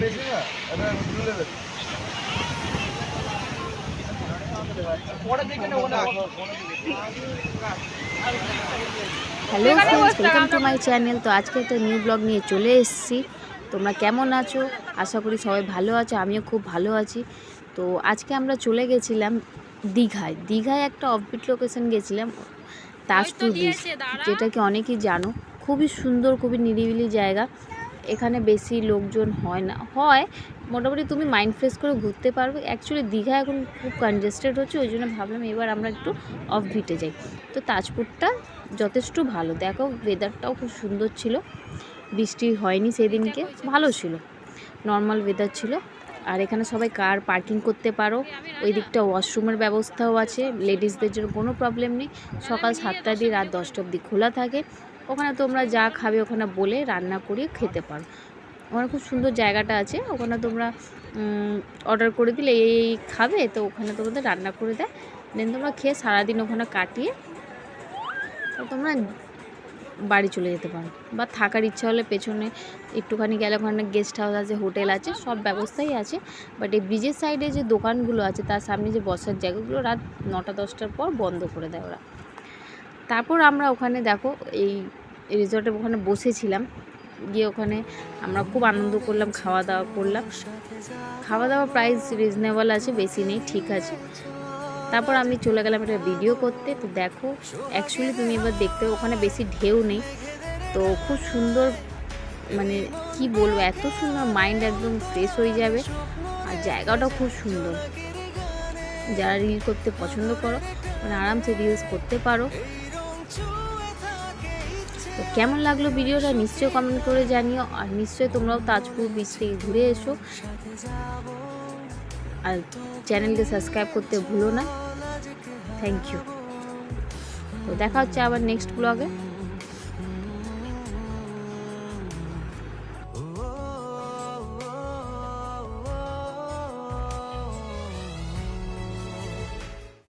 Hello friends, welcome to my channel. তো আজকে একটা নিউ ব্লগ নিয়ে চলে এসেছি। তোমরা কেমন আছো? আশা করি সবাই ভালো আছো, আমিও খুব ভালো আছি। তো আজকে আমরা চলে গেছিলাম দীঘায় একটা অফবিট লোকেশন গেছিলাম, তাজপুর বিচ, যেটাকে অনেকেই জানো। খুবই সুন্দর, খুবই নিরিবিলি জায়গা। এখানে বেশি লোকজন হয় মোটামুটি তুমি মাইন্ড ফ্রেশ করে ঘুরতে পারবে। অ্যাকচুয়ালি দীঘা এখন খুব কনজেস্টেড হচ্ছে, ওই জন্য ভাবলাম এবার আমরা একটু অফ বিটে যাই। তো তাজপুরটা যথেষ্ট ভালো, দেখো ওয়েদারটাও খুব সুন্দর ছিল, বৃষ্টি হয়নি সেদিনকে, ভালো ছিল, নর্মাল ওয়েদার ছিল। আর এখানে সবাই কার পার্কিং করতে পারো। ওই দিকটা ওয়াশরুমের ব্যবস্থাও আছে, লেডিসদের জন্য কোনো প্রবলেম নেই। সকাল 7টা দিয়ে রাত 10টা অবধি খোলা থাকে। ওখানে তোমরা যা খাবে ওখানে বলে রান্না করিয়ে খেতে পারো। ওখানে খুব সুন্দর জায়গাটা আছে, ওখানে তোমরা অর্ডার করে দিলে এই খাবে, তো ওখানে তোমাদের রান্না করে দেয়। দেন তোমরা খেয়ে সারাদিন ওখানে কাটিয়ে তোমরা বাড়ি চলে যেতে পারো। বা থাকার ইচ্ছা হলে পেছনে একটুখানি গেলে ওখানে গেস্ট হাউস আছে, হোটেল আছে, সব ব্যবস্থাই আছে। বাট এই ব্রিজের সাইডে যে দোকানগুলো আছে, তার সামনে যে বসার জায়গাগুলো রাত 9টা-10টার পর বন্ধ করে দেয় ওরা। তারপর আমরা ওখানে দেখো এই রিসর্টের ওখানে বসেছিলাম, গিয়ে ওখানে আমরা খুব আনন্দ করলাম, খাওয়া দাওয়া করলাম। খাওয়া দাওয়া প্রাইস রিজনেবল আছে, বেশি নেই, ঠিক আছে। তারপর আমি চলে গেলাম একটা ভিডিও করতে। তো দেখো অ্যাকচুয়ালি তুমি এবার দেখতে, ওখানে বেশি ঢেউ নেই, তো খুব সুন্দর, মানে কি বলবো, এত সুন্দর, মাইন্ড একদম ফ্রেশ হয়ে যাবে। আর জায়গাটাও খুব সুন্দর, যারা রিল করতে পছন্দ করো মানে আরামসে রিলস করতে পারো। তো কেমন লাগলো ভিডিওটা নিশ্চয়ই কমেন্ট করে জানিও। আর নিশ্চয়ই তোমরাও তাজপুর বিচ থেকে ঘুরে এসো, আর চ্যানেলকে সাবস্ক্রাইব করতে ভুলো না। Thank you. তো দেখা হচ্ছে আবার নেক্সট ব্লগে।